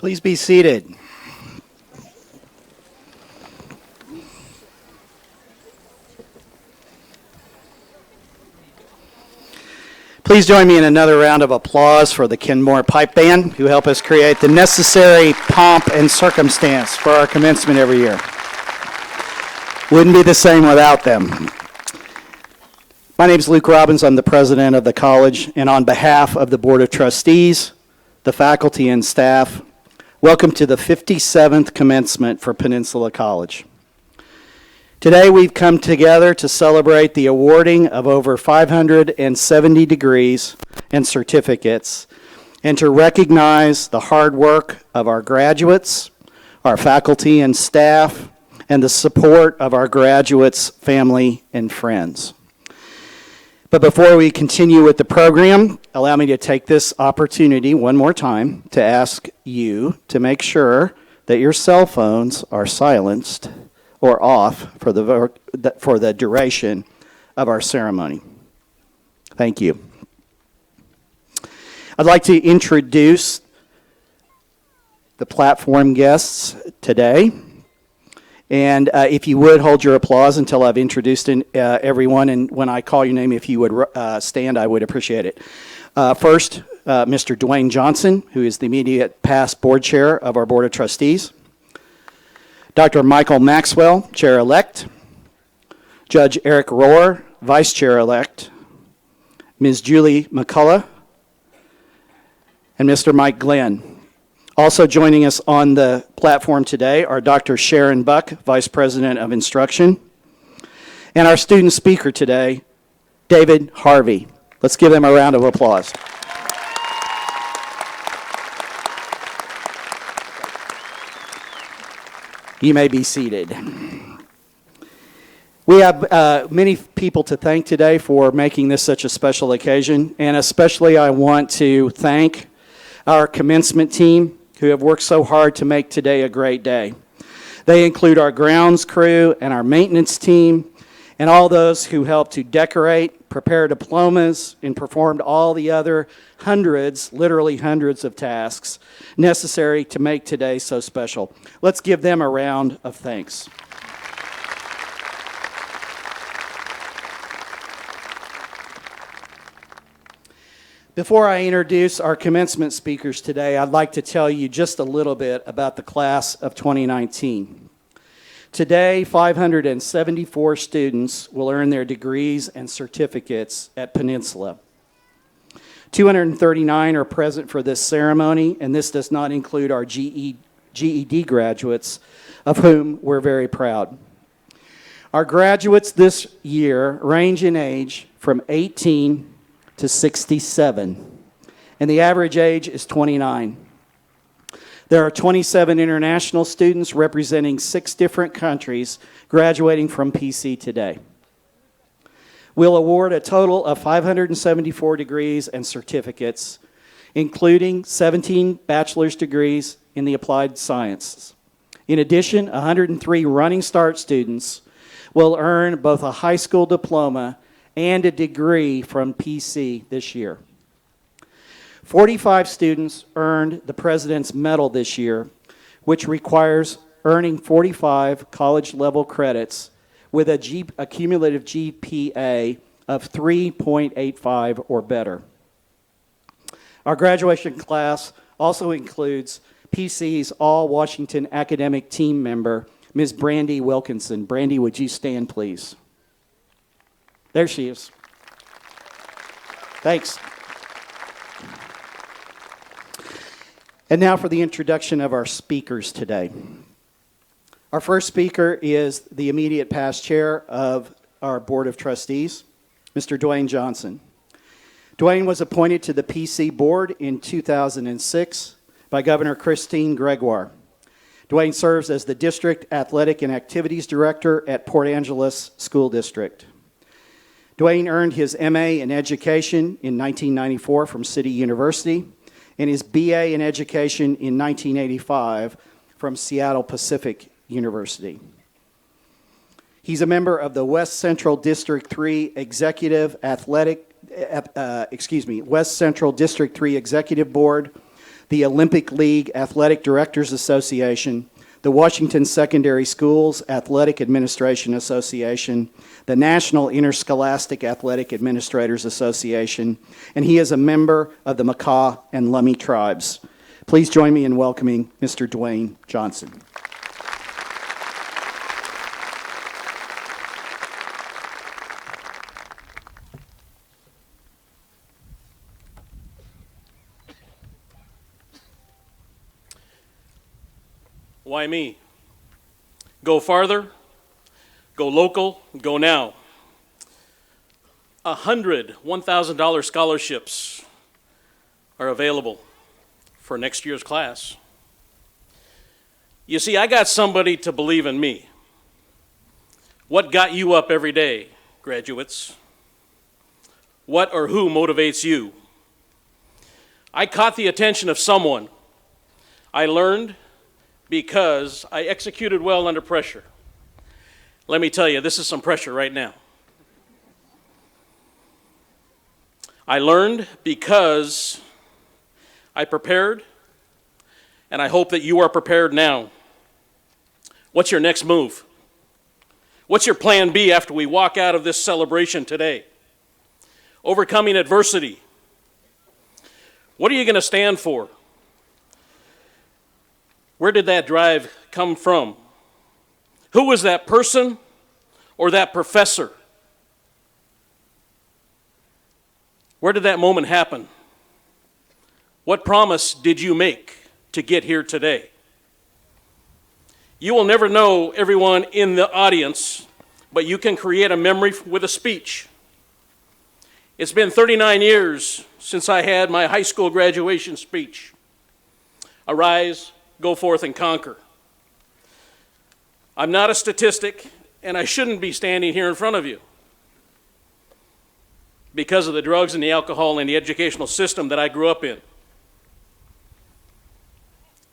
Please be seated. Please join me in another round of applause for the Kenmore Pipe Band, who help us create the necessary pomp and circumstance for our commencement every year. Wouldn't be the same without them. My name is Luke Robbins. I'm the president of the college, and on behalf of the Board of Trustees, the faculty and staff, welcome to the 57th commencement for Peninsula College. Today we've come together to celebrate the awarding of over 570 degrees and certificates and to recognize the hard work of our graduates, our faculty and staff, and the support of our graduates' family and friends. But before we continue with the program, allow me to take this opportunity one more time to ask you to make sure that your cell phones are silenced or off for the duration of our ceremony. Thank you. I'd like to introduce the platform guests today. And if you would, hold your applause until I've introduced everyone. And when I call your name, if you would stand, I would appreciate it. First, Mr. Dwayne Johnson, who is the immediate past board chair of our Board of Trustees. Dr. Michael Maxwell, chair-elect. Judge Eric Rohr, vice chair-elect. Ms. Julie McCullough. And Mr. Mike Glenn. Also joining us on the platform today are Dr. Sharon Buck, Vice President of Instruction, and our student speaker today, David Harvey. Let's give them a round of applause. You may be seated. We have many people to thank today for making this such a special occasion, and especially I want to thank our commencement team, who have worked so hard to make today a great day. They include our grounds crew and our maintenance team and all those who helped to decorate, prepare diplomas, and performed all the other hundreds, literally hundreds of tasks necessary to make today so special. Let's give them a round of thanks. Before I introduce our commencement speakers today, I'd like to tell you just a little bit about the class of 2019. Today, 574 students will earn their degrees and certificates at Peninsula. 239 are present for this ceremony, and this does not include our GED graduates, of whom we're very proud. Our graduates this year range in age from 18 to 67, and the average age is 29. There are 27 international students representing 6 different countries graduating from PC today. We'll award a total of 574 degrees and certificates, including 17 bachelor's degrees in the applied sciences. In addition, 103 Running Start students will earn both a high school diploma and a degree from PC this year. 45 students earned the President's Medal this year, which requires earning 45 college-level credits with a cumulative GPA of 3.85 or better. Our graduation class also includes PC's All-Washington Academic Team member, Ms. Brandy Wilkinson. Brandy, would you stand, please? There she is. Thanks. And now for the introduction of our speakers today. Our first speaker is the immediate past chair of our Board of Trustees, Mr. Dwayne Johnson. Dwayne was appointed to the PC Board in 2006 by Governor Christine Gregoire. Dwayne serves as the District Athletic and Activities Director at Port Angeles School District. Dwayne earned his MA in Education in 1994 from City University and his BA in Education in 1985 from Seattle Pacific University. He's a member of the West Central District 3 West Central District 3 Executive Board, the Olympic League Athletic Directors Association, the Washington Secondary Schools Athletic Administration Association, the National Interscholastic Athletic Administrators Association, and he is a member of the Makah and Lummi tribes. Please join me in welcoming Mr. Dwayne Johnson. Why me? Go farther, go local, go now. 100 $1,000 scholarships are available for next year's class. You see, I got somebody to believe in me. What got you up every day, graduates? What or who motivates you? I caught the attention of someone. I learned because I executed well under pressure. Let me tell you, this is some pressure right now. I learned because I prepared, and I hope that you are prepared now. What's your next move? What's your plan B after we walk out of this celebration today? Overcoming adversity. What are you going to stand for? Where did that drive come from? Who was that person or that professor? Where did that moment happen? What promise did you make to get here today? You will never know everyone in the audience, but you can create a memory with a speech. It's been 39 years since I had my high school graduation speech. Arise, go forth and conquer. I'm not a statistic, and I shouldn't be standing here in front of you because of the drugs and the alcohol and the educational system that I grew up in.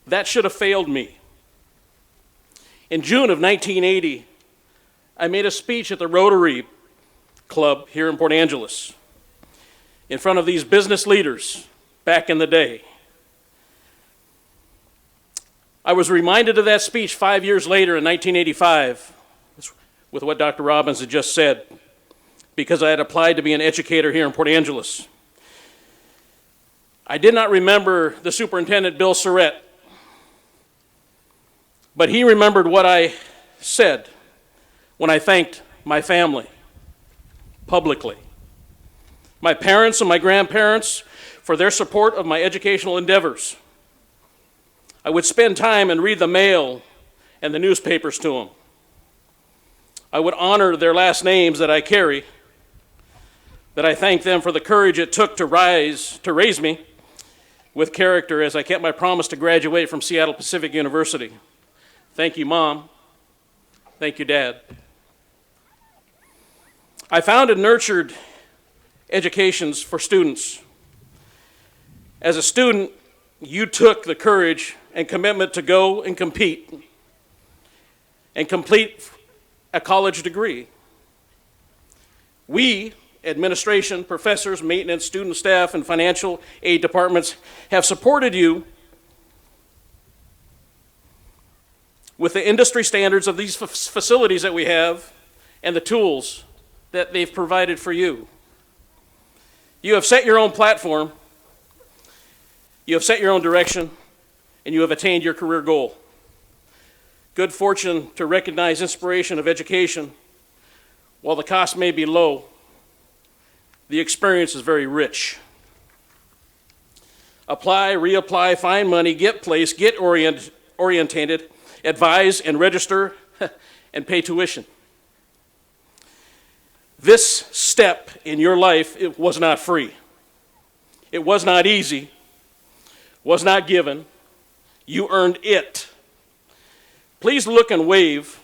That should have failed me. In June of 1980, I made a speech at the Rotary Club here in Port Angeles in front of these business leaders back in the day. I was reminded of that speech 5 years later in 1985 with what Dr. Robbins had just said, because I had applied to be an educator here in Port Angeles. I did not remember the superintendent, Bill Surratt, but he remembered what I said when I thanked my family publicly, my parents and my grandparents for their support of my educational endeavors. I would spend time and read the mail and the newspapers to them. I would honor their last names that I carry, that I thank them for the courage it took to raise me with character as I kept my promise to graduate from Seattle Pacific University. Thank you, Mom. Thank you, Dad. I founded and nurtured educations for students. As a student, you took the courage and commitment to go and compete and complete a college degree. We, administration, professors, maintenance, student staff, and financial aid departments have supported you with the industry standards of these facilities that we have and the tools that they've provided for you. You have set your own platform, you have set your own direction, and you have attained your career goal. Good fortune to recognize inspiration of education. While the cost may be low, the experience is very rich. Apply, reapply, find money, get placed, get orientated, advise and register, and pay tuition. This step in your life, it was not free. It was not easy, was not given. You earned it. Please look and wave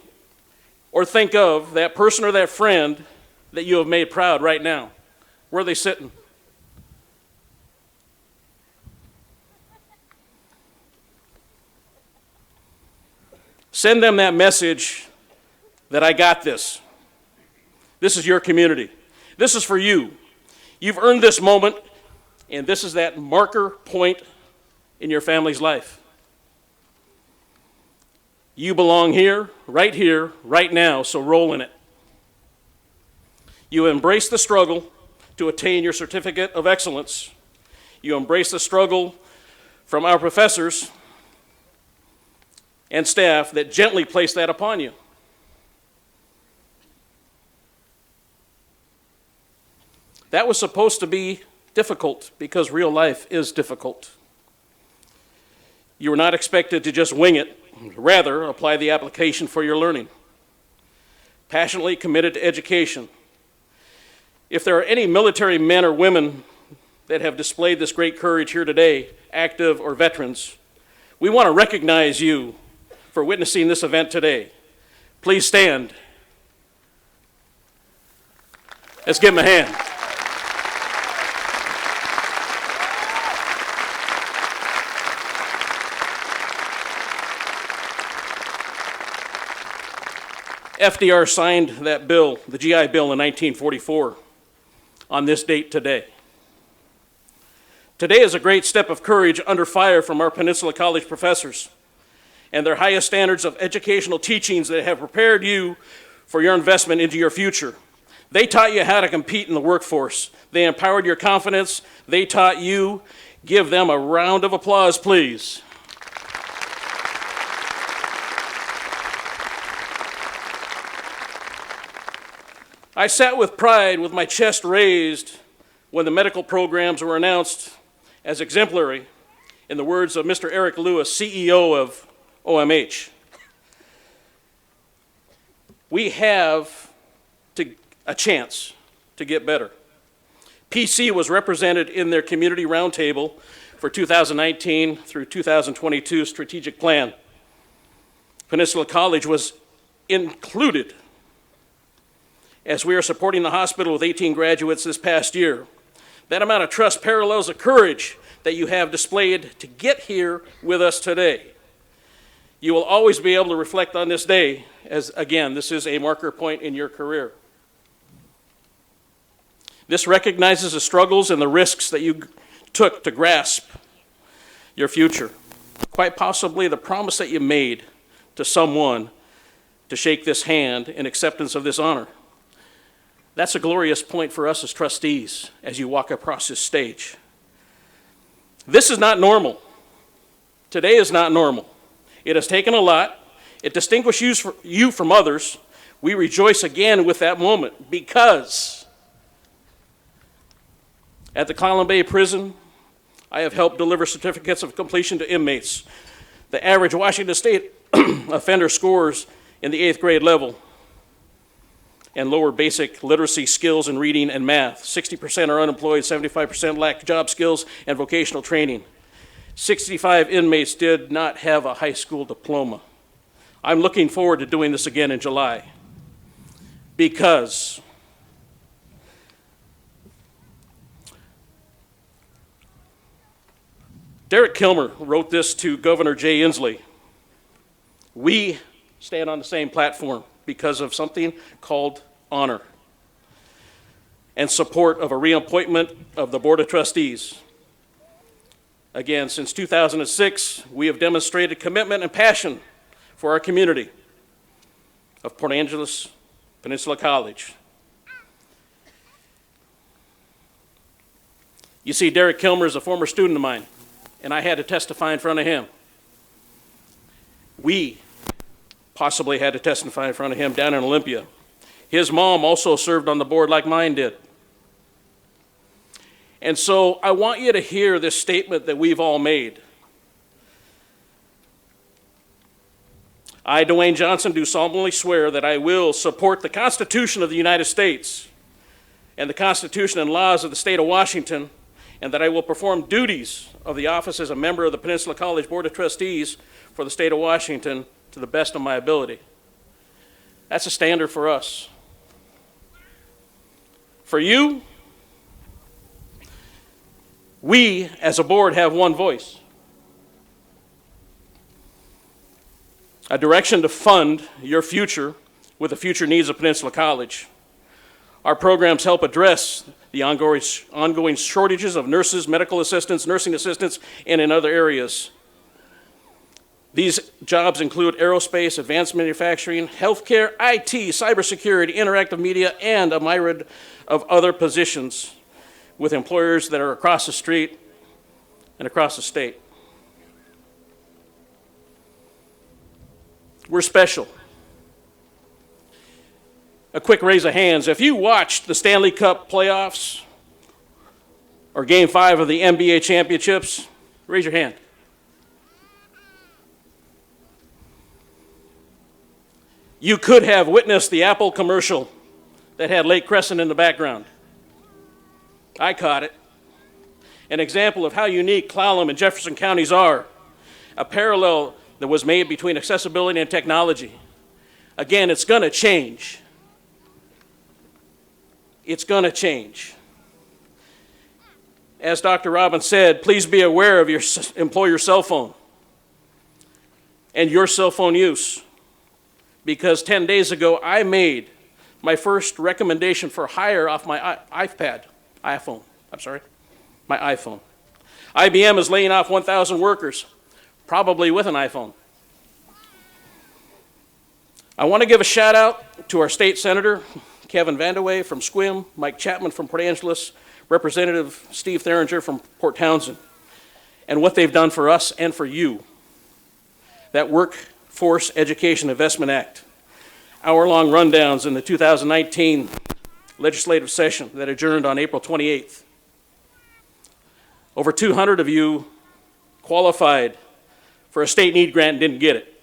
or think of that person or that friend that you have made proud right now. Where are they sitting? Send them that message that I got this. This is your community. This is for you. You've earned this moment, and this is that marker point in your family's life. You belong here, right now, so roll in it. You embrace the struggle to attain your certificate of excellence. You embrace the struggle from our professors and staff that gently place that upon you. That was supposed to be difficult because real life is difficult. You were not expected to just wing it, rather apply the application for your learning. Passionately committed to education. If there are any military men or women that have displayed this great courage here today, active or veterans, we want to recognize you for witnessing this event today. Please stand. Let's give them a hand. FDR signed that bill, the GI Bill, in 1944 on this date today. Today is a great step of courage under fire from our Peninsula College professors and their highest standards of educational teachings that have prepared you for your investment into your future. They taught you how to compete in the workforce. They empowered your confidence. They taught you. Give them a round of applause, please. I sat with pride with my chest raised when the medical programs were announced as exemplary, in the words of Mr. Eric Lewis, CEO of OMH. We have a chance to get better. PC was represented in their community roundtable for 2019 through 2022 strategic plan. Peninsula College was included as we are supporting the hospital with 18 graduates this past year. That amount of trust parallels the courage that you have displayed to get here with us today. You will always be able to reflect on this day as, again, this is a marker point in your career. This recognizes the struggles and the risks that you took to grasp your future. Quite possibly the promise that you made to someone to shake this hand in acceptance of this honor. That's a glorious point for us as trustees as you walk across this stage. This is not normal. Today is not normal. It has taken a lot. It distinguishes you from others. We rejoice again with that moment because at the Clallam Bay Prison, I have helped deliver certificates of completion to inmates. The average Washington State offender scores in the 8th grade level and lower basic literacy skills in reading and math. 60% are unemployed, 75% lack job skills and vocational training. 65 inmates did not have a high school diploma. I'm looking forward to doing this again in July because Derek Kilmer wrote this to Governor Jay Inslee. We stand on the same platform because of something called honor and support of a reappointment of the Board of Trustees. Again, since 2006, we have demonstrated commitment and passion for our community of Port Angeles Peninsula College. You see, Derek Kilmer is a former student of mine, and I had to testify in front of him. We possibly had to testify in front of him down in Olympia. His mom also served on the board like mine did. And so I want you to hear this statement that we've all made. I, Dwayne Johnson, do solemnly swear that I will support the Constitution of the United States and the Constitution and laws of the state of Washington, and that I will perform duties of the office as a member of the Peninsula College Board of Trustees for the state of Washington to the best of my ability. That's a standard for us. For you, we as a board have one voice. A direction to fund your future with the future needs of Peninsula College. Our programs help address the ongoing shortages of nurses, medical assistants, nursing assistants, and in other areas. These jobs include aerospace, advanced manufacturing, healthcare, IT, cybersecurity, interactive media, and a myriad of other positions with employers that are across the street and across the state. We're special. A quick raise of hands. If you watched the Stanley Cup playoffs or Game 5 of the NBA championships, raise your hand. You could have witnessed the Apple commercial that had Lake Crescent in the background. I caught it. An example of how unique Clallam and Jefferson counties are. A parallel that was made between accessibility and technology. Again, it's going to change. It's going to change. As Dr. Robbins said, please be aware of your employer's cell phone and your cell phone use. Because 10 days ago, I made my first recommendation for hire off my iPhone. IBM is laying off 1,000 workers, probably with an iPhone. I want to give a shout out to our state senator, Kevin Vandeweghe from Sequim, Mike Chapman from Port Angeles, Representative Steve Theringer from Port Townsend, and what they've done for us and for you. That Workforce Education Investment Act, hour-long rundowns in the 2019 legislative session that adjourned on April 28th. Over 200 of you qualified for a state need grant and didn't get it.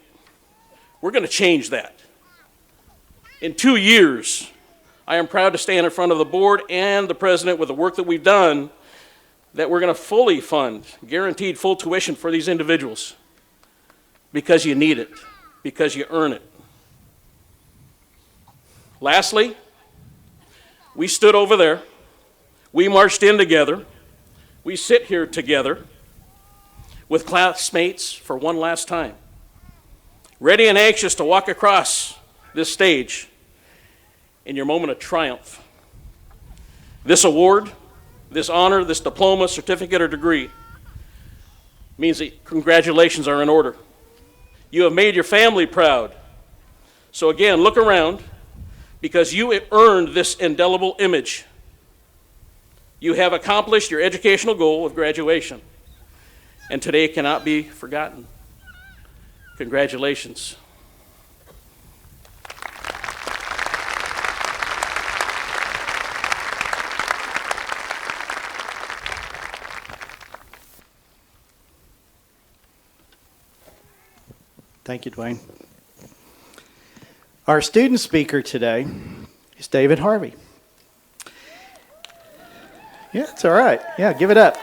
We're going to change that. In 2 years, I am proud to stand in front of the board and the president with the work that we've done, that we're going to fully fund, guaranteed full tuition for these individuals, because you need it, because you earn it. Lastly, we stood over there, we marched in together, we sit here together with classmates for one last time, ready and anxious to walk across this stage in your moment of triumph. This award, this honor, this diploma, certificate, or degree means that congratulations are in order. You have made your family proud. So again, look around, because you earned this indelible image. You have accomplished your educational goal of graduation, and today cannot be forgotten. Congratulations. Thank you, Dwayne. Our student speaker today is David Harvey. Yeah, it's all right. Yeah, give it up.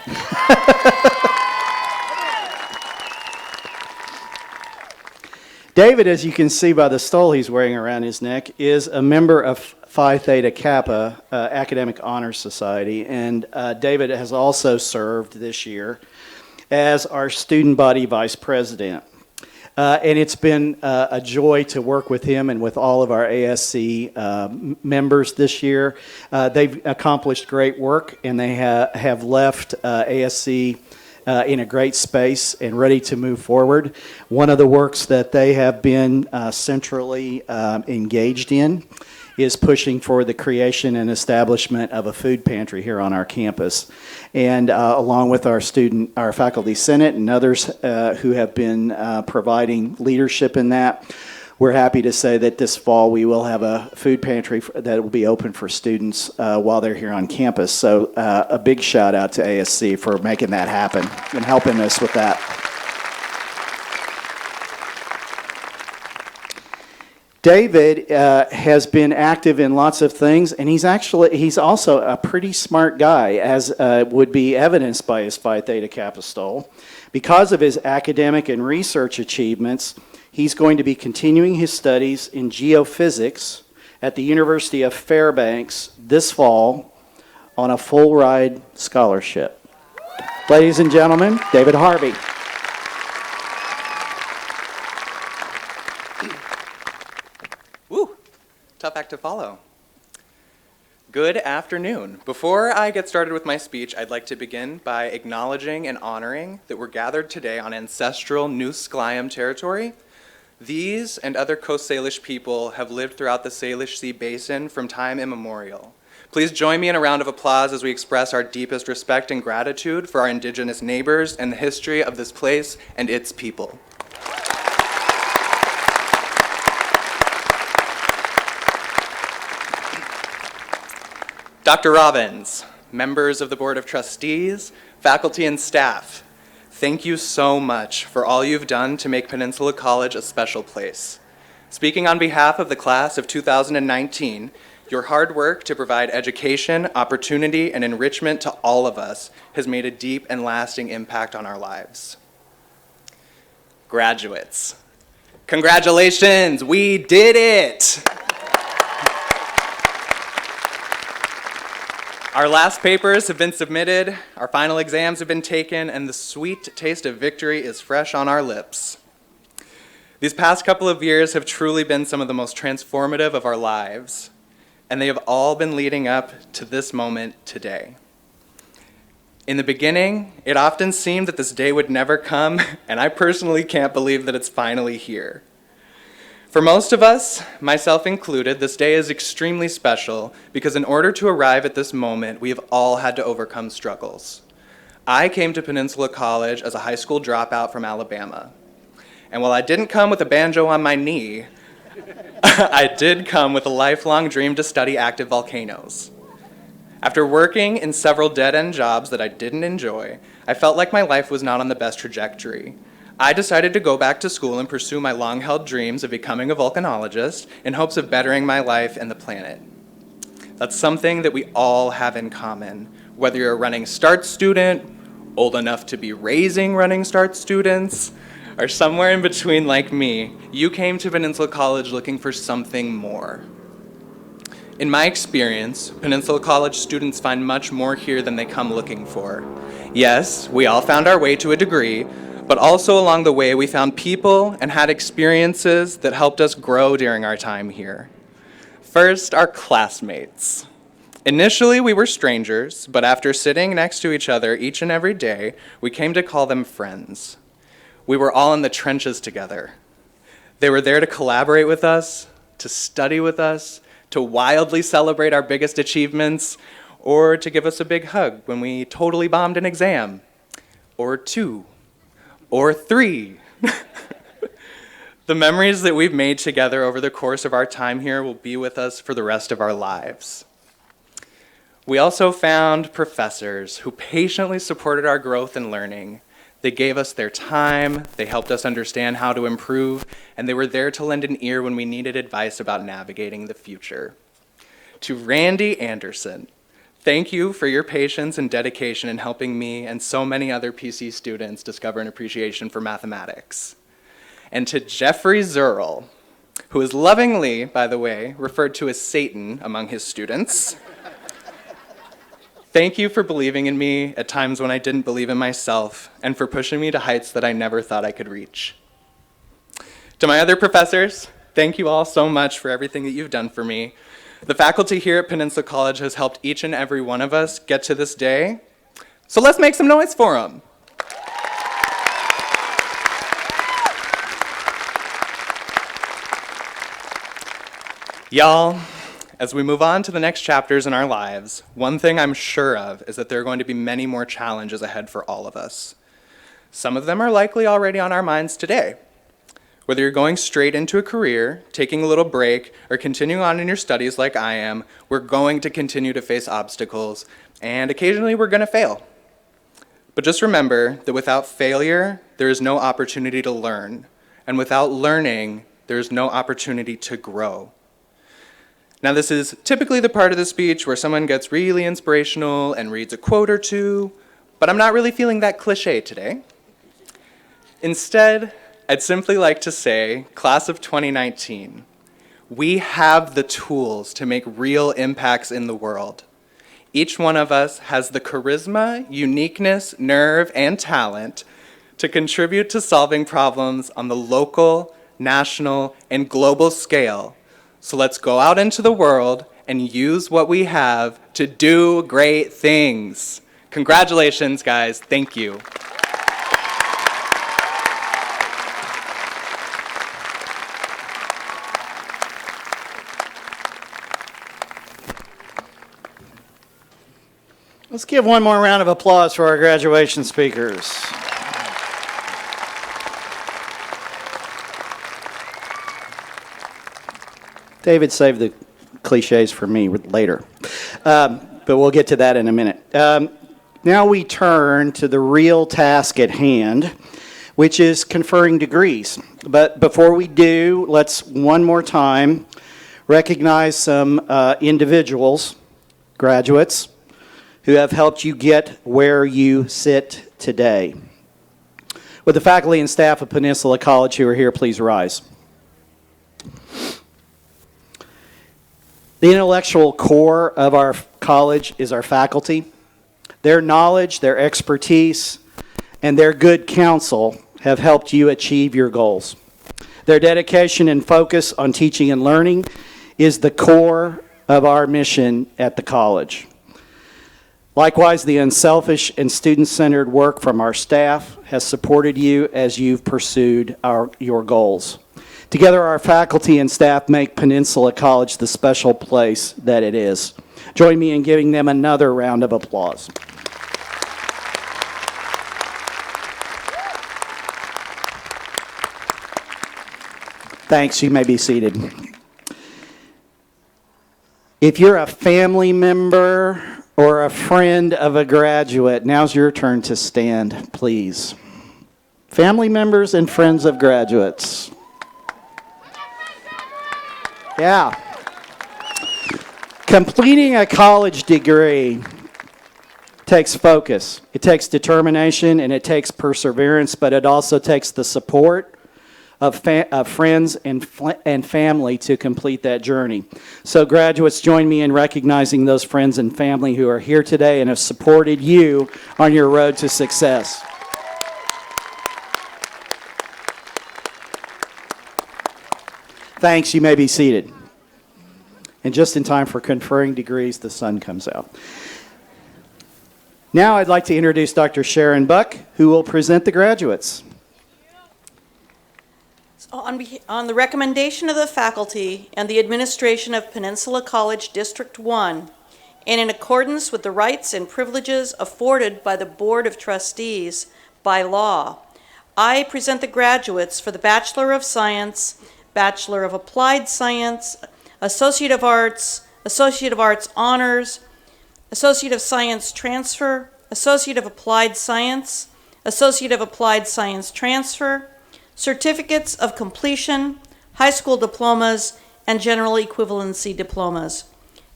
David, as you can see by the stole he's wearing around his neck, is a member of Phi Theta Kappa Academic Honor Society, and David has also served this year as our student body vice president. And it's been a joy to work with him and with all of our ASC members this year. They've accomplished great work, and they have left ASC in a great space and ready to move forward. One of the works that they have been centrally engaged in is pushing for the creation and establishment of a food pantry here on our campus. And along with our faculty senate and others who have been providing leadership in that, we're happy to say that this fall we will have a food pantry that will be open for students while they're here on campus. So a big shout out to ASC for making that happen and helping us with that. David has been active in lots of things, and he's also a pretty smart guy, as would be evidenced by his Phi Theta Kappa stole. Because of his academic and research achievements, he's going to be continuing his studies in geophysics at the University of Fairbanks this fall on a full ride scholarship. Ladies and gentlemen, David Harvey. Tough act to follow. Good afternoon. Before I get started with my speech, I'd like to begin by acknowledging and honoring that we're gathered today on ancestral New Sklyam territory. These and other Coast Salish people have lived throughout the Salish Sea Basin from time immemorial. Please join me in a round of applause as we express our deepest respect and gratitude for our Indigenous neighbors and the history of this place and its people. Dr. Robbins, members of the Board of Trustees, faculty and staff, thank you so much for all you've done to make Peninsula College a special place. Speaking on behalf of the class of 2019, your hard work to provide education, opportunity, and enrichment to all of us has made a deep and lasting impact on our lives. Graduates, congratulations, we did it! Our last papers have been submitted, our final exams have been taken, and the sweet taste of victory is fresh on our lips. These past couple of years have truly been some of the most transformative of our lives, and they have all been leading up to this moment today. In the beginning, it often seemed that this day would never come, and I personally can't believe that it's finally here. For most of us, myself included, this day is extremely special because in order to arrive at this moment, we have all had to overcome struggles. I came to Peninsula College as a high school dropout from Alabama. And while I didn't come with a banjo on my knee, I did come with a lifelong dream to study active volcanoes. After working in several dead-end jobs that I didn't enjoy, I felt like my life was not on the best trajectory. I decided to go back to school and pursue my long-held dreams of becoming a volcanologist in hopes of bettering my life and the planet. That's something that we all have in common. Whether you're a Running Start student, old enough to be raising Running Start students, or somewhere in between like me, you came to Peninsula College looking for something more. In my experience, Peninsula College students find much more here than they come looking for. Yes, we all found our way to a degree, but also along the way we found people and had experiences that helped us grow during our time here. First, our classmates. Initially, we were strangers, but after sitting next to each other each and every day, we came to call them friends. We were all in the trenches together. They were there to collaborate with us, to study with us, to wildly celebrate our biggest achievements, or to give us a big hug when we totally bombed an exam, or two, or three. The memories that we've made together over the course of our time here will be with us for the rest of our lives. We also found professors who patiently supported our growth and learning. They gave us their time, they helped us understand how to improve, and they were there to lend an ear when we needed advice about navigating the future. To Randy Anderson, thank you for your patience and dedication in helping me and so many other PC students discover an appreciation for mathematics. And to Jeffrey Zerl, who is lovingly, by the way, referred to as Satan among his students. Thank you for believing in me at times when I didn't believe in myself, and for pushing me to heights that I never thought I could reach. To my other professors, thank you all so much for everything that you've done for me. The faculty here at Peninsula College has helped each and every one of us get to this day, so let's make some noise for them. Y'all, as we move on to the next chapters in our lives, one thing I'm sure of is that there are going to be many more challenges ahead for all of us. Some of them are likely already on our minds today. Whether you're going straight into a career, taking a little break, or continuing on in your studies like I am, we're going to continue to face obstacles, and occasionally we're going to fail. But just remember that without failure, there is no opportunity to learn, and without learning, there is no opportunity to grow. Now, this is typically the part of the speech where someone gets really inspirational and reads a quote or two, but I'm not really feeling that cliche today. Instead, I'd simply like to say, class of 2019, we have the tools to make real impacts in the world. Each one of us has the charisma, uniqueness, nerve, and talent to contribute to solving problems on the local, national, and global scale. So let's go out into the world and use what we have to do great things. Congratulations, guys. Thank you. Let's give one more round of applause for our graduation speakers. David saved the cliches for me later, but we'll get to that in a minute. Now we turn to the real task at hand, which is conferring degrees. But before we do, let's one more time recognize some individuals, graduates, who have helped you get where you sit today. Would the faculty and staff of Peninsula College who are here please rise? The intellectual core of our college is our faculty. Their knowledge, their expertise, and their good counsel have helped you achieve your goals. Their dedication and focus on teaching and learning is the core of our mission at the college. Likewise, the unselfish and student-centered work from our staff has supported you as you've pursued your goals. Together, our faculty and staff make Peninsula College the special place that it is. Join me in giving them another round of applause. Thanks, you may be seated. If you're a family member or a friend of a graduate, now's your turn to stand, please. Family members and friends of graduates. Yeah. Completing a college degree takes focus. It takes determination and it takes perseverance, but it also takes the support of friends and family to complete that journey. So graduates, join me in recognizing those friends and family who are here today and have supported you on your road to success. Thanks, you may be seated. And just in time for conferring degrees, the sun comes out. Now I'd like to introduce Dr. Sharon Buck, who will present the graduates. On the recommendation of the faculty and the administration of Peninsula College District 1, and in accordance with the rights and privileges afforded by the Board of Trustees by law, I present the graduates for the Bachelor of Science, Bachelor of Applied Science, Associate of Arts Honors, Associate of Science Transfer, Associate of Applied Science, Associate of Applied Science Transfer, certificates of completion, high school diplomas, and general equivalency diplomas.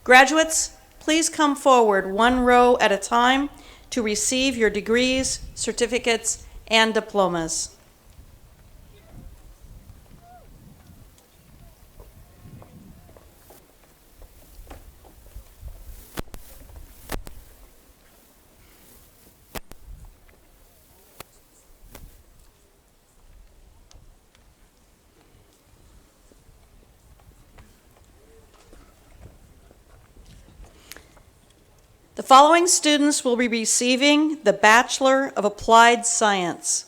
Graduates, please come forward one row at a time to receive your degrees, certificates, and diplomas. The following students will be receiving the Bachelor of Applied Science.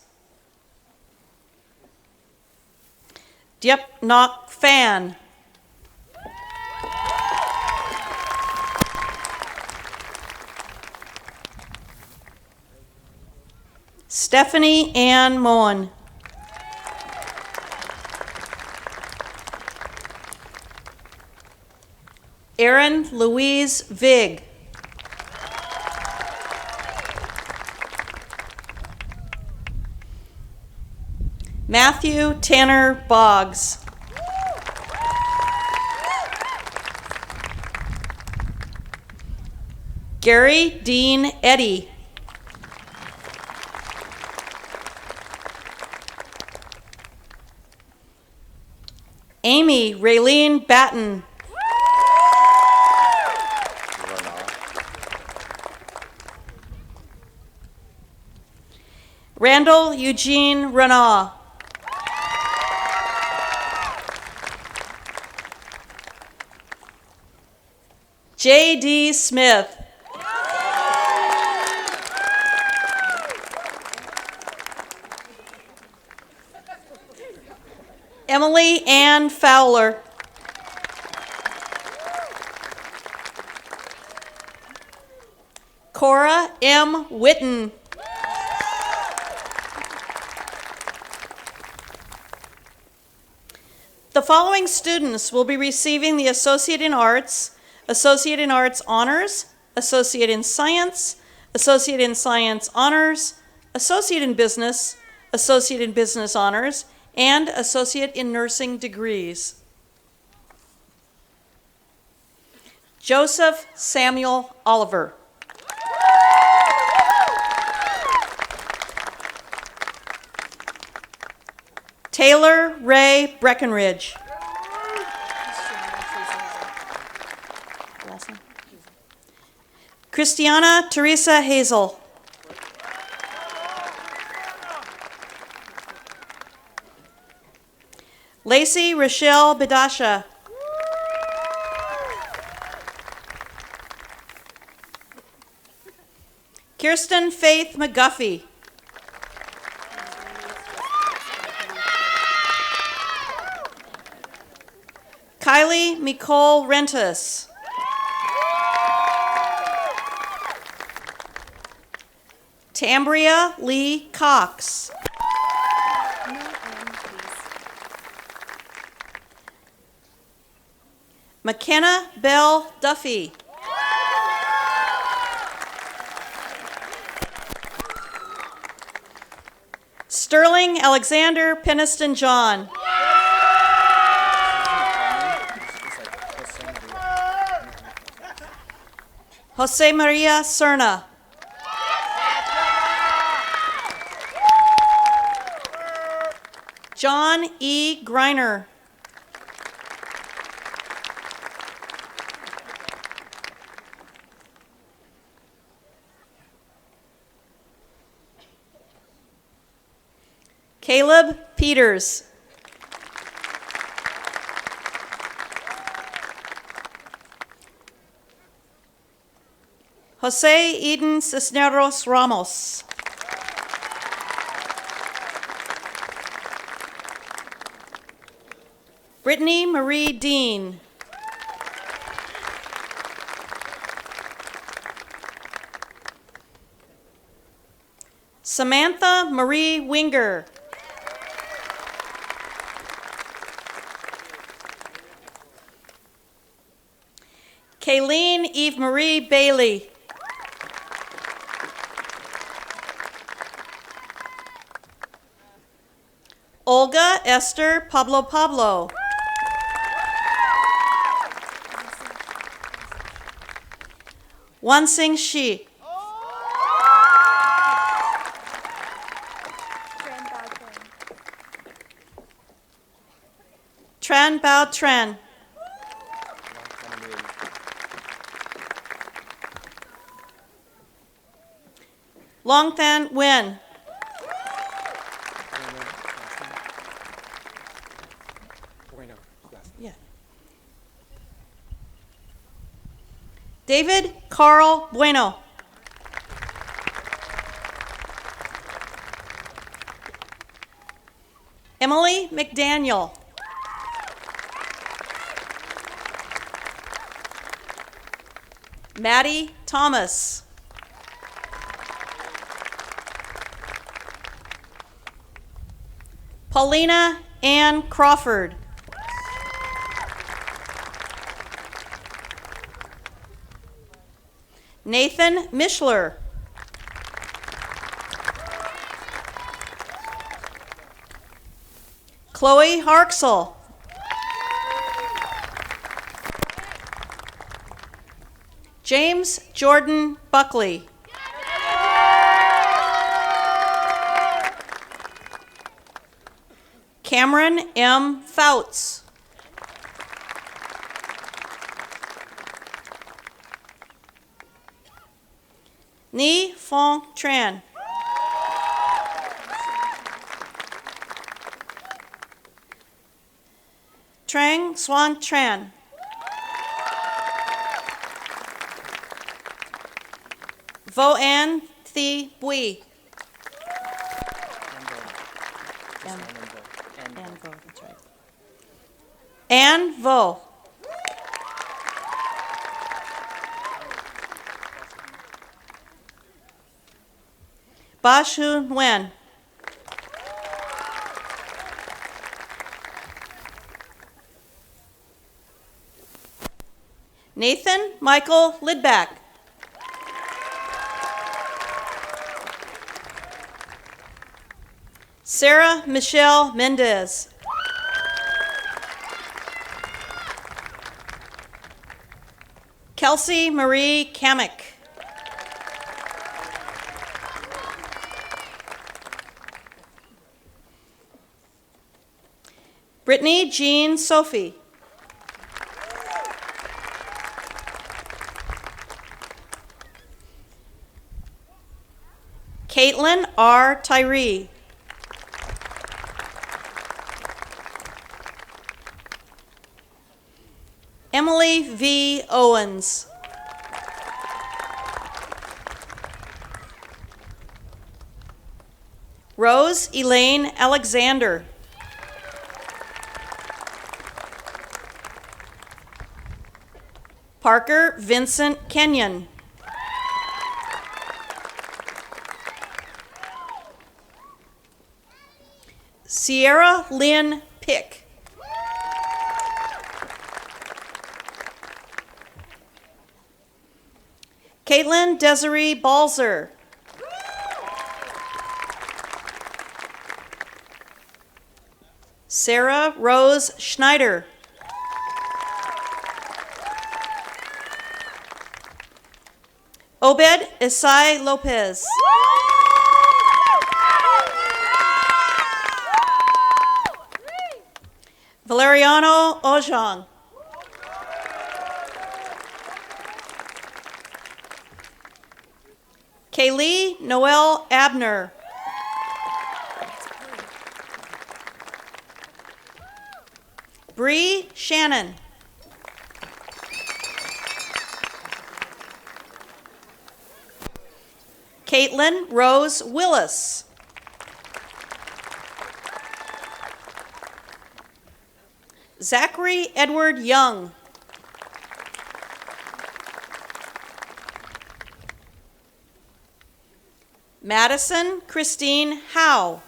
Diep Nok Phan. Stephanie Ann Moen. Erin Louise Vig. Matthew Tanner Boggs. Gary Dean Eddy. Amy Raylene Batten. Randall Eugene Renaud. J.D. Smith. Emily Ann Fowler. Cora M. Witten. The following students will be receiving the Associate in Arts, Associate in Arts Honors, Associate in Science, Associate in Science Honors, Associate in Business Honors, and Associate in Nursing degrees. Joseph Samuel Oliver. Taylor Ray Breckenridge. Christiana Teresa Hazel. Lacey Rochelle Bedasha. Kirsten Faith McGuffey. Kylie Nicole Rentus. Tambria Lee Cox. McKenna Bell Duffy. Sterling Alexander Peniston John. Jose Maria Serna. John E. Greiner. Caleb Peters. Jose Eden Cisneros Ramos. Brittany Marie Dean. Samantha Marie Winger. Kayleen Eve Marie Bailey. Olga Esther Pablo. Wansing Shi. Tran Bao Tran. Long Than Wen. Yeah. David Carl Bueno. Emily McDaniel. Maddie Thomas. Paulina Ann Crawford. Nathan Mishler. Chloe Harksel. James Jordan Buckley. Cameron M. Fouts. Ni Fong Tran. Trang Swan Tran. Vo An Thi Bui. And Vo, that's right. Ann Vo. Ba Shun Wen. Nathan Michael Lidback. Sarah Michelle Mendez. Kelsey Marie Kamick. Brittany Jean Sophie. Caitlin R. Tyree. Emily V. Owens. Rose Elaine Alexander. Parker Vincent Kenyon. Sierra Lynn Pick. Caitlin Desiree Balzer. Sarah Rose Schneider. Obed Isai Lopez. Valeriano Ojong. Kaylee Noel Abner. Bree Shannon. Caitlin Rose Willis. Zachary Edward Young. Madison Christine Howe.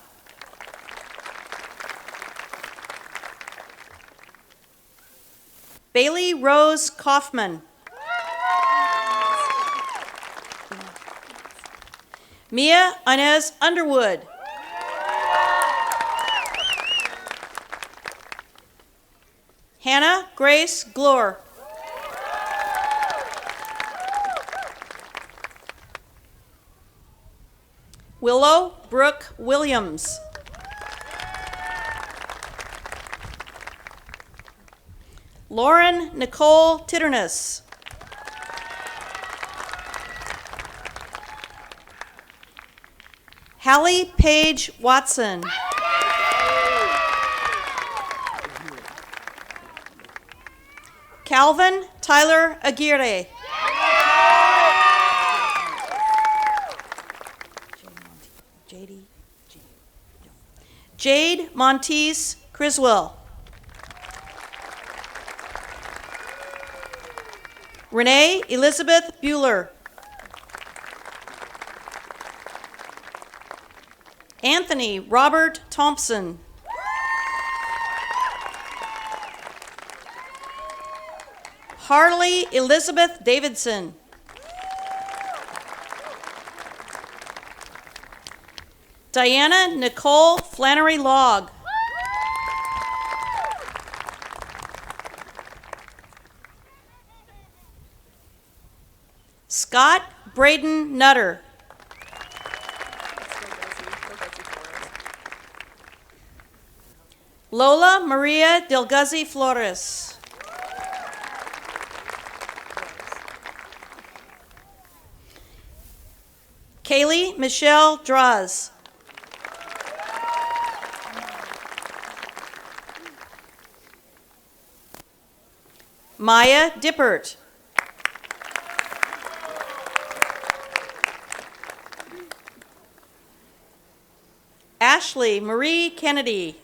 Bailey Rose Kaufman. Mia Inez Underwood. Hannah Grace Glore. Willow Brooke Williams. Lauren Nicole Titterness. Hallie Paige Watson. Calvin Tyler Aguirre. Jade Monteese Criswell. Renee Elizabeth Bueller. Anthony Robert Thompson. Harley Elizabeth Davidson. Diana Nicole Flannery Logg. Scott Braden Nutter. Lola Maria Delgazzi Flores. Kaylee Michelle Draz. Maya Dippert. Ashley Marie Kennedy.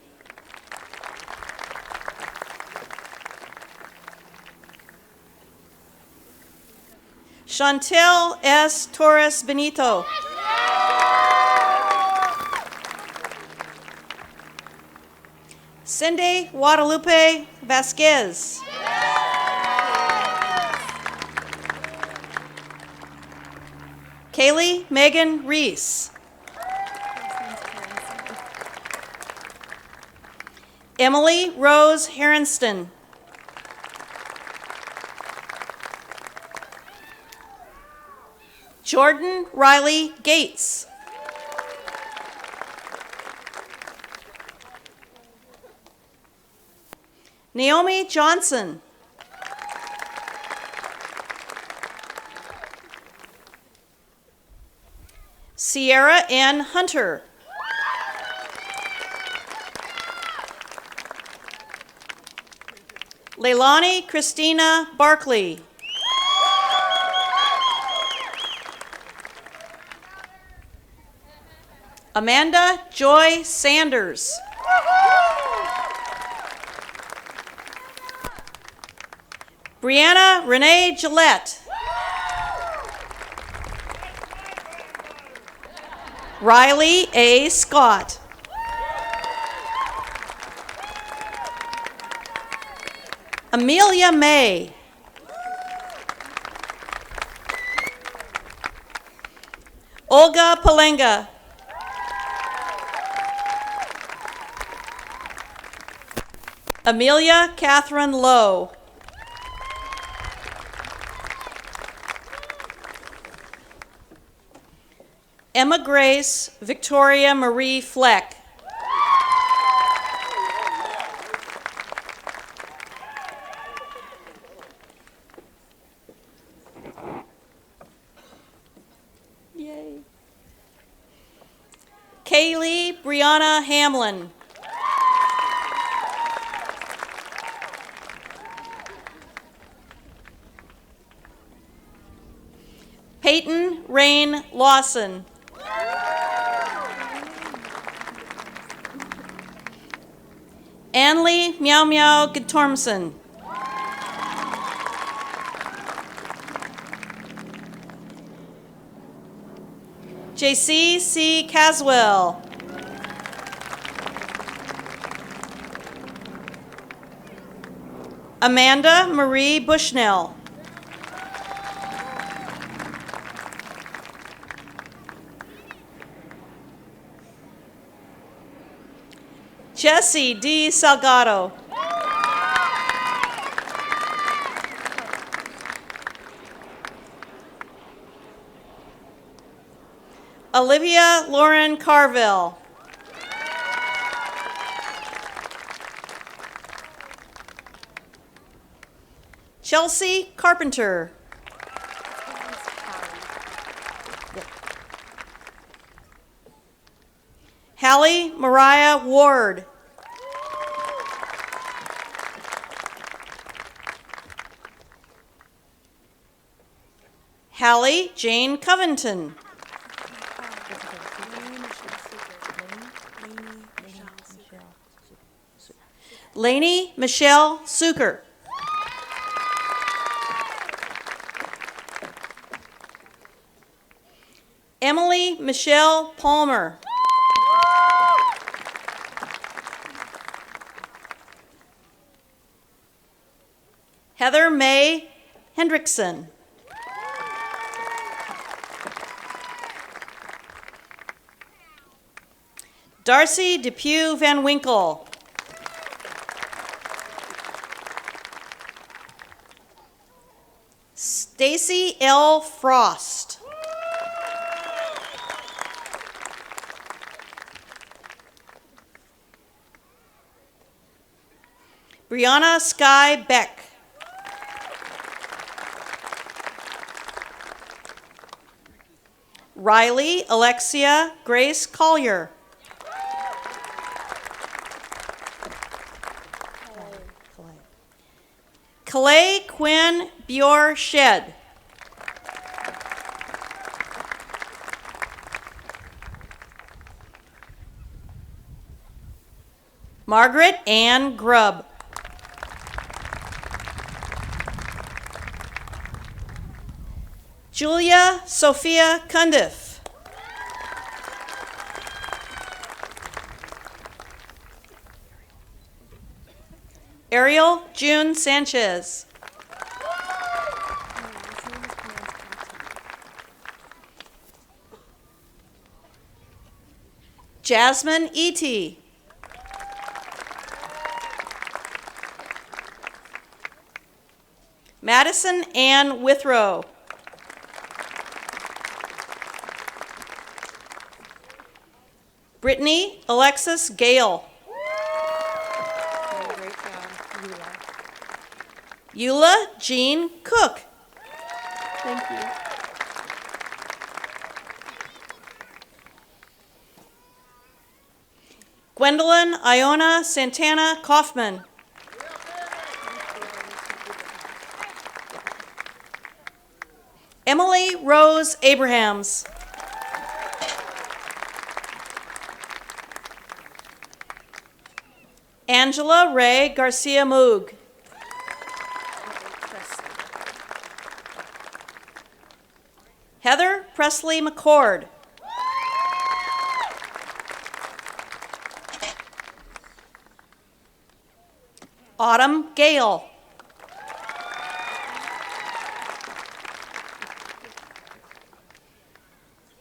Chantel S. Torres Benito. Cindy Guadalupe Vasquez. Kaylee Megan Reese. Emily Rose Heronston. Jordan Riley Gates. Naomi Johnson. Sierra N. Hunter. Leilani Christina Barkley. Amanda Joy Sanders. Brianna Renee Gillette. Riley A. Scott. Amelia May. Olga Palenga. Amelia Catherine Lowe. Emma Grace Victoria Marie Fleck. Yay. Kaylee Brianna Hamlin. Peyton Rain Lawson. Annalie Meow Meow Guttormson. JC C. Caswell. Amanda Marie Bushnell. Jesse D. Salgado. Olivia Lauren Carville. Chelsea Carpenter. Hallie Mariah Ward. Hallie Jane Covington. Lainey Michelle Suker. Emily Michelle Palmer. Heather May Hendrickson. Darcy Depew Van Winkle. Stacy L. Frost. Brianna Sky Beck. Riley Alexia Grace Collier. Calais Quinn Bjor Shed. Margaret Ann Grubb. Julia Sophia Cundiff. Ariel June Sanchez. Jasmine Eady. Madison Ann Withrow. Brittany Alexis Gale. Great job, Eula Jean Cook. Thank you. Gwendolyn Iona Santana Kaufman. Emily Rose Abrahams. Angela Ray Garcia Moog. Heather Presley McCord. Autumn Gale.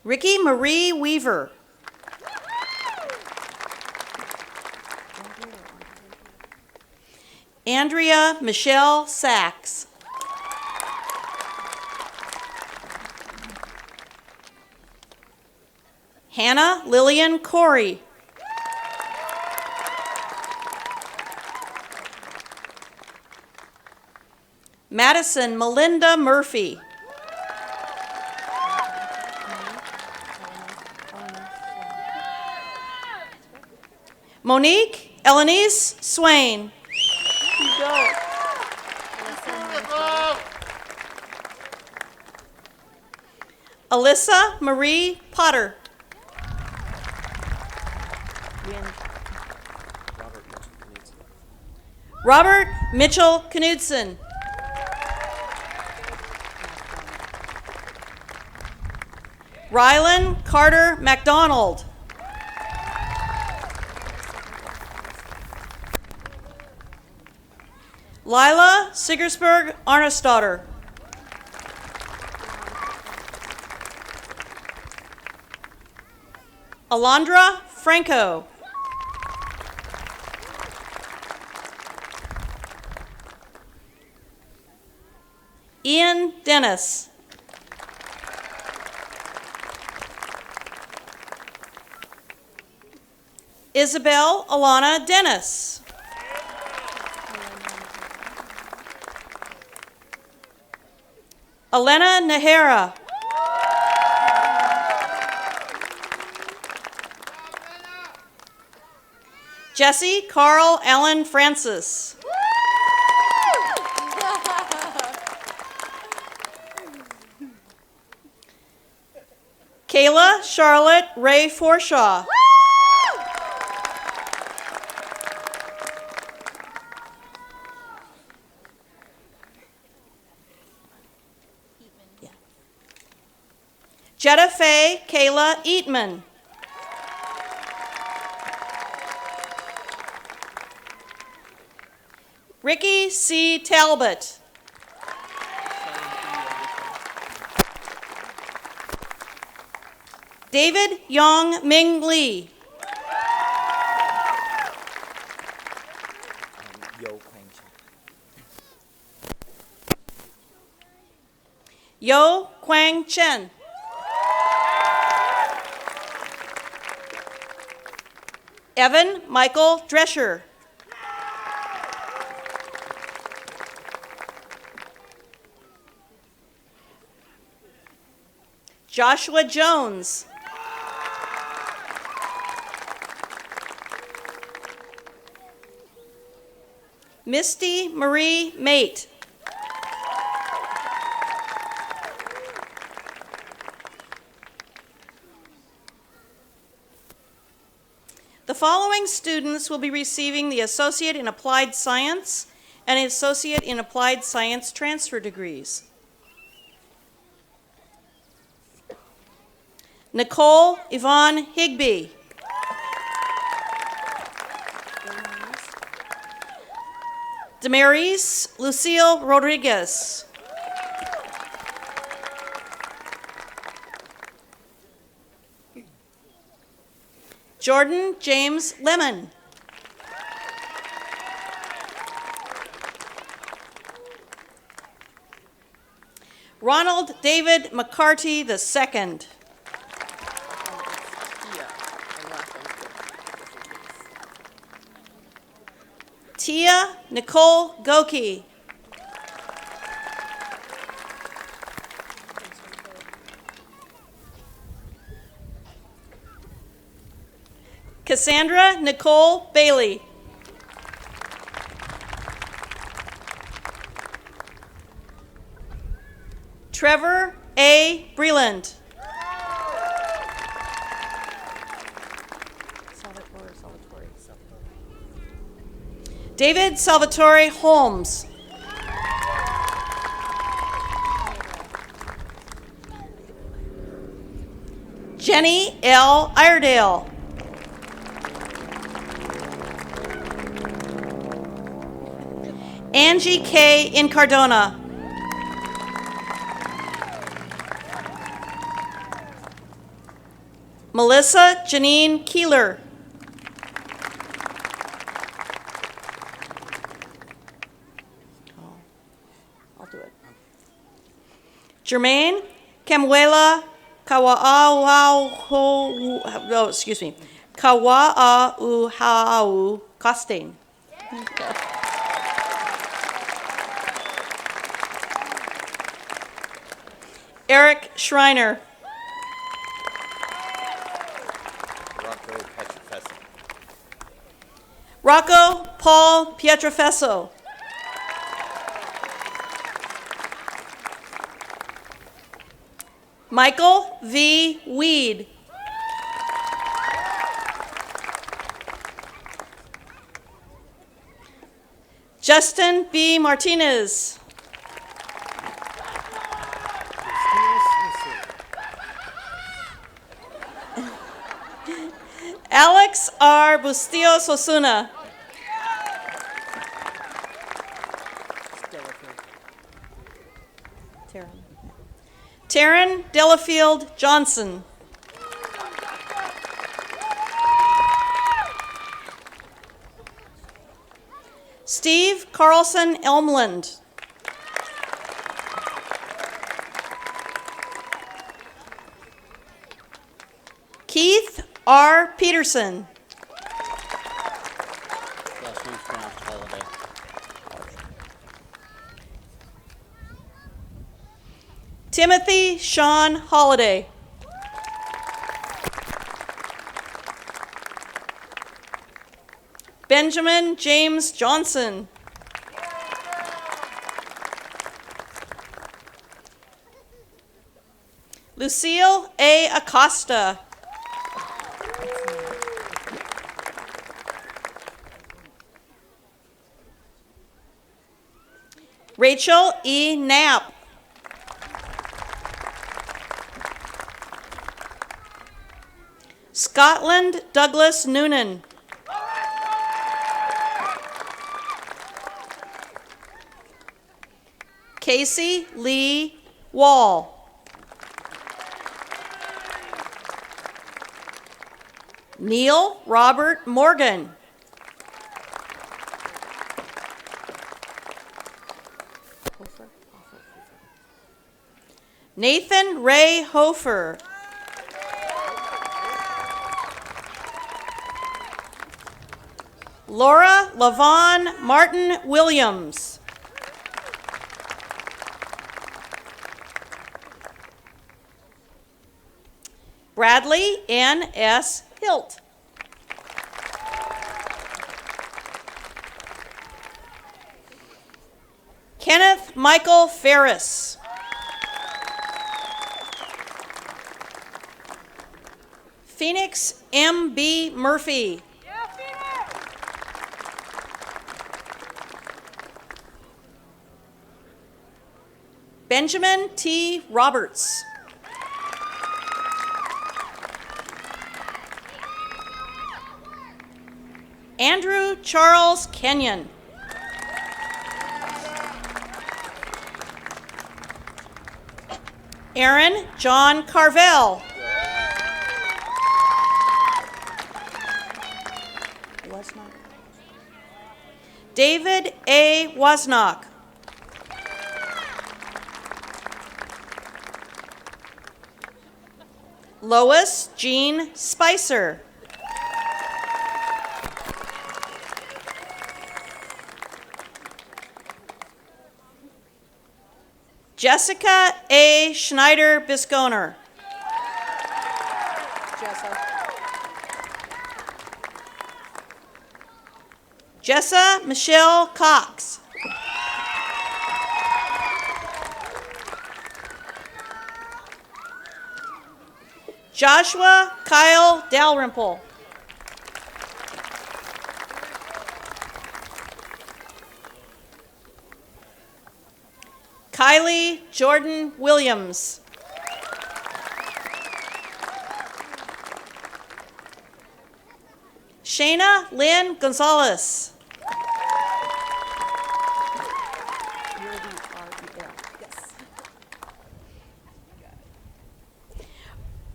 Ricky Marie Weaver. Andrea Michelle Sachs. Hannah Lillian Corey. Madison Melinda Murphy. Monique Elenise Swain. You go. Alyssa Marie Potter. Robert Mitchell Knudsen. Rylan Carter MacDonald. Lila Siggersberg Arnesdottir. Alondra Franco. Ian Dennis. Isabel Alana Dennis. Elena Nahara. Jesse Carl Allen Francis. Kayla Charlotte Ray Forshaw. Jetta Faye Kayla Eatman. Ricky C. Talbot. David Yong Ming Lee. Yo Kwang Chen. Evan Michael Drescher. Joshua Jones. Misty Marie Mate. The following students will be receiving the Associate in Applied Science and Associate in Applied Science transfer degrees. Nicole Yvonne Higby. Damaris Lucille Rodriguez. Jordan James Lemon. Ronald David McCarty II. Tia Nicole Goki. Cassandra Nicole Bailey. Trevor A. Breland. David Salvatore Holmes. Jenny L. Iredale. Angie K. Incardona. Melissa Janine Keeler. I'll do it. Jermaine Kemuela Kawa'auhau Costain. Eric Schreiner. Rocco Paul Pietrafesso. Michael V. Weed. Justin B. Martinez. Alex R. Bustillos Osuna. Taryn Delafield Johnson. Steve Carlson Elmland. Keith R. Peterson. Timothy Sean Holliday. Benjamin James Johnson. Lucille A. Acosta. Rachel E. Knapp. Scotland Douglas Noonan. Casey Lee Wall. Neil Robert Morgan. Nathan Ray Hofer. Laura Lavon Martin Williams. Bradley N. S. Hilt. Kenneth Michael Ferris. Phoenix M. B. Murphy. Benjamin T. Roberts. Andrew Charles Kenyon. Aaron John Carvel. David A. Wozniak. Lois Jean Spicer. Jessica A. Schneider Bisconer. Jessa Michelle Cox. Joshua Kyle Dalrymple. Kylie Jordan Williams. Shayna Lynn Gonzalez.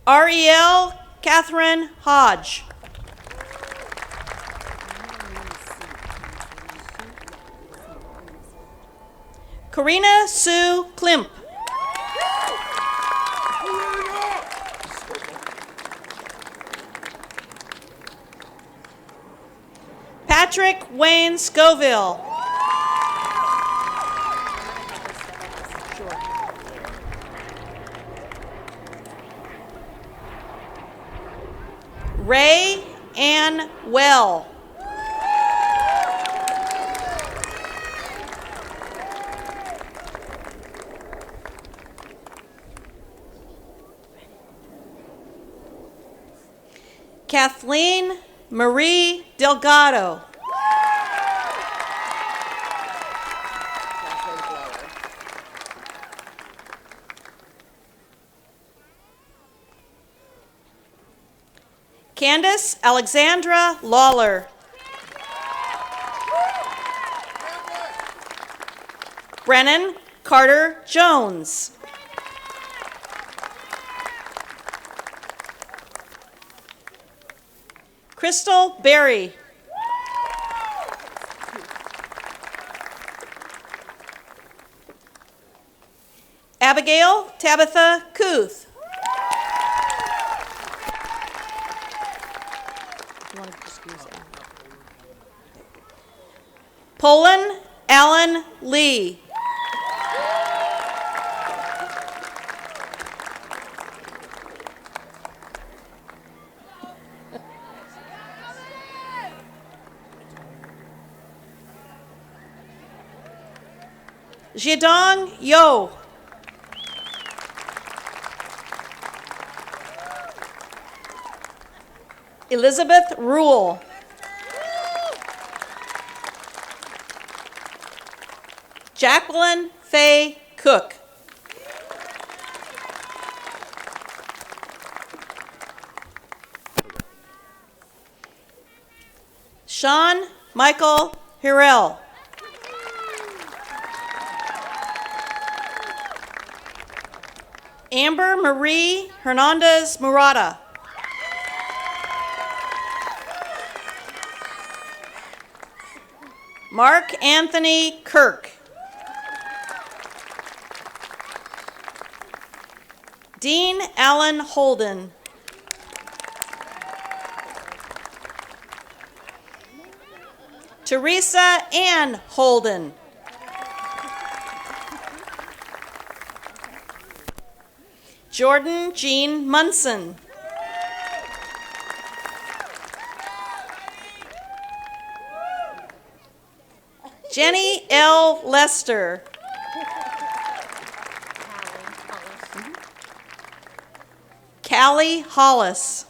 Ariel Catherine Hodge. Karina Sue Klimp. Patrick Wayne Scoville. Ray Ann Well. Kathleen Marie Delgado. Candace Alexandra Lawler. Brennan Carter Jones. Crystal Berry. Abigail Tabitha Kuth. Poland Allen Lee. Zhidong Yo. Elizabeth Rule. Jacqueline Faye Cook. Sean Michael Hirel. Amber Marie Hernandez Murata. Mark Anthony Kirk. Dean Allen Holden. Teresa Ann Holden. Jordan Jean Munson. Jenny L. Lester. Callie Hollis.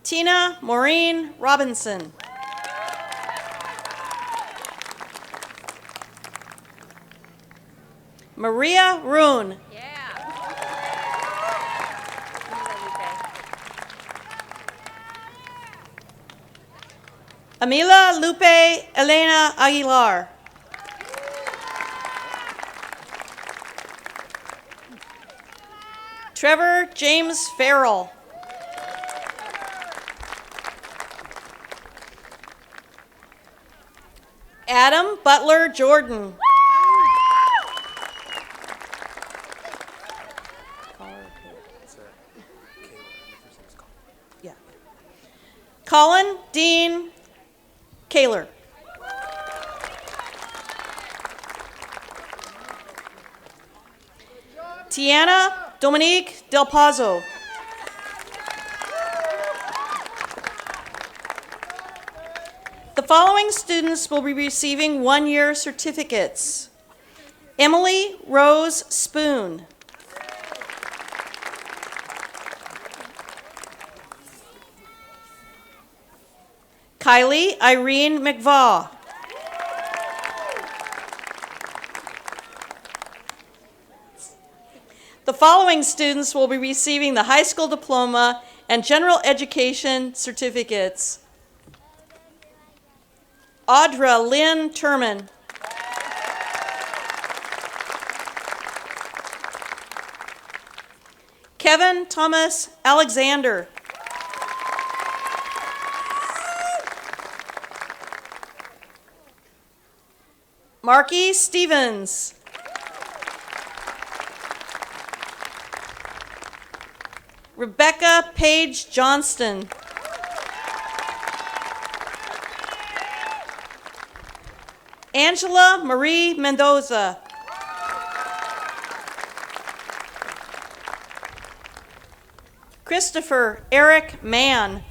Tina Maureen Robinson. Maria Rune. Amila Lupe Elena Aguilar. Trevor James Farrell. Adam Butler Jordan. Yeah. Colin Dean Kaler. Tiana Dominique Del Pazo. The following students will be receiving one-year certificates. Emily Rose Spoon. Kylie Irene McVaugh. The following students will be receiving the high school diploma and general education certificates. Audra Lynn Turman. Kevin Thomas Alexander. Marky Stevens. Rebecca Page Johnston. Angela Marie Mendoza. Christopher Eric Mann.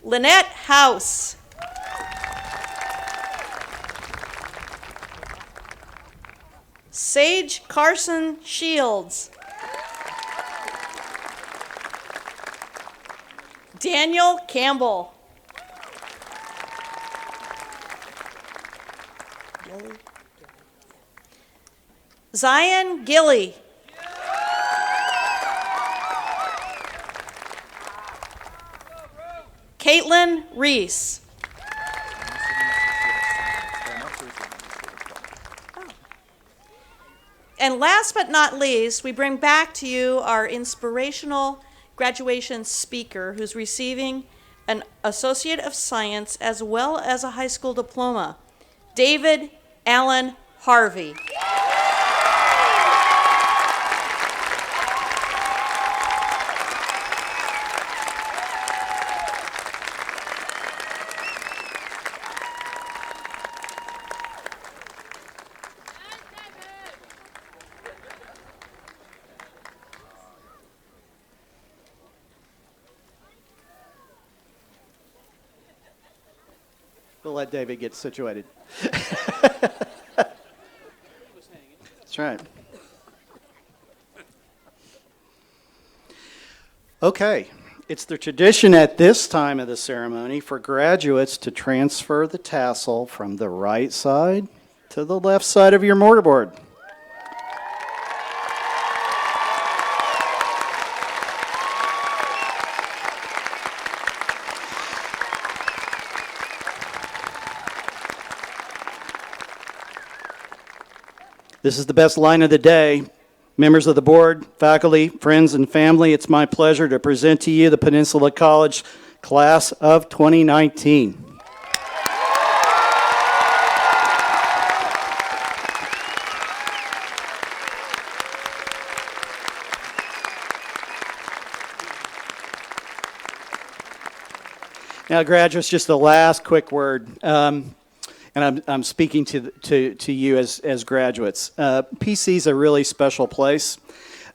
Lynette House. Sage Carson Shields. Daniel Campbell. Zion Gilly. Caitlin Reese. And last but not least, we bring back to you our inspirational graduation speaker who's receiving an Associate of Science as well as a high school diploma, David Allen Harvey. We'll let David get situated. That's right. Okay, it's the tradition at this time of the ceremony for graduates to transfer the tassel from the right side to the left side of your mortarboard. This is the best line of the day. Members of the board, faculty, friends, and family, it's my pleasure to present to you the Peninsula College Class of 2019. Now, graduates, just the last quick word. And I'm speaking to you as graduates. PC is a really special place.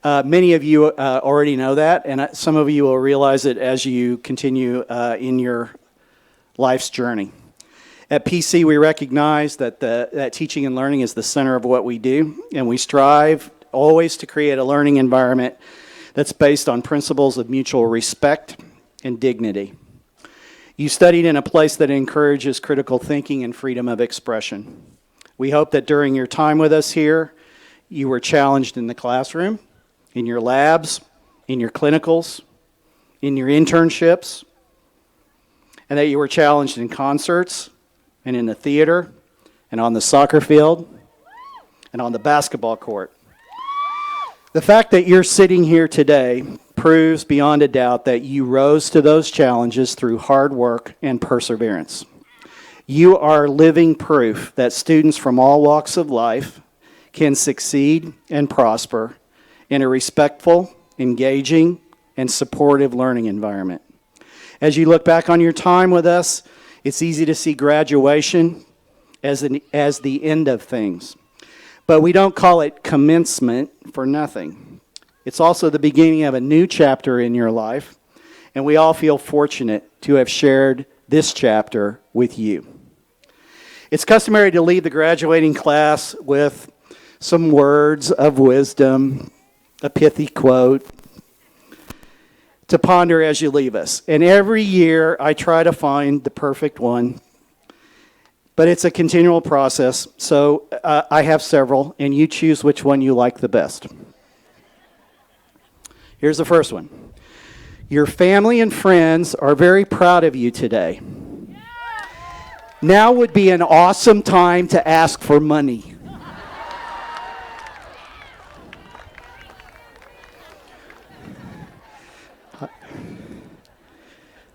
Many of you already know that, and some of you will realize it as you continue in your life's journey. At PC, we recognize that teaching and learning is the center of what we do, and we strive always to create a learning environment that's based on principles of mutual respect and dignity. You studied in a place that encourages critical thinking and freedom of expression. We hope that during your time with us here, you were challenged in the classroom, in your labs, in your clinicals, in your internships, and that you were challenged in concerts and in the theater and on the soccer field and on the basketball court. The fact that you're sitting here today proves beyond a doubt that you rose to those challenges through hard work and perseverance. You are living proof that students from all walks of life can succeed and prosper in a respectful, engaging, and supportive learning environment. As you look back on your time with us, it's easy to see graduation as the end of things. But we don't call it commencement for nothing. It's also the beginning of a new chapter in your life, and we all feel fortunate to have shared this chapter with you. It's customary to leave the graduating class with some words of wisdom, a pithy quote, to ponder as you leave us. And every year I try to find the perfect one, but it's a continual process, so I have several, and you choose which one you like the best. Here's the first one. Your family and friends are very proud of you today. Now would be an awesome time to ask for money.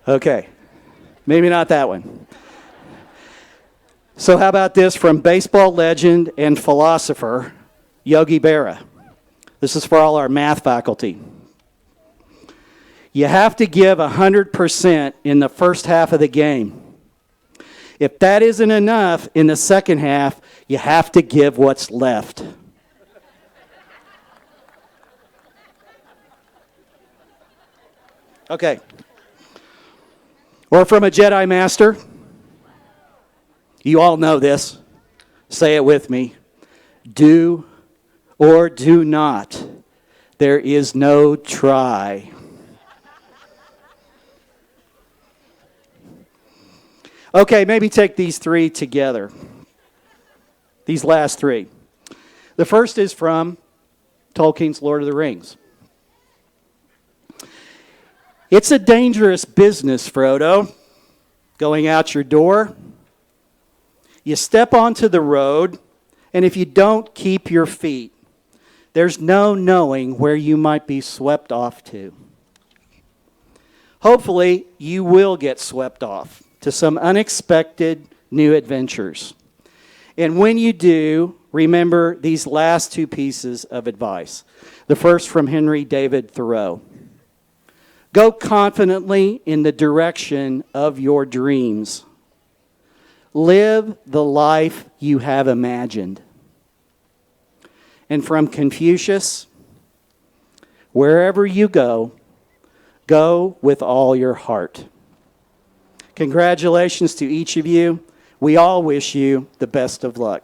Okay, maybe not that one. So how about this from baseball legend and philosopher Yogi Berra? This is for all our math faculty. You have to give 100% in the first half of the game. If that isn't enough in the second half, you have to give what's left. Okay. Or from a Jedi Master. You all know this. Say it with me. Do or do not. There is no try. Okay, maybe take these three together. These last three. The first is from Tolkien's Lord of the Rings. It's a dangerous business, Frodo. Going out your door, you step onto the road, and if you don't keep your feet, there's no knowing where you might be swept off to. Hopefully, you will get swept off to some unexpected new adventures. And when you do, remember these last two pieces of advice. The first from Henry David Thoreau. Go confidently in the direction of your dreams. Live the life you have imagined. And from Confucius, wherever you go, go with all your heart. Congratulations to each of you. We all wish you the best of luck.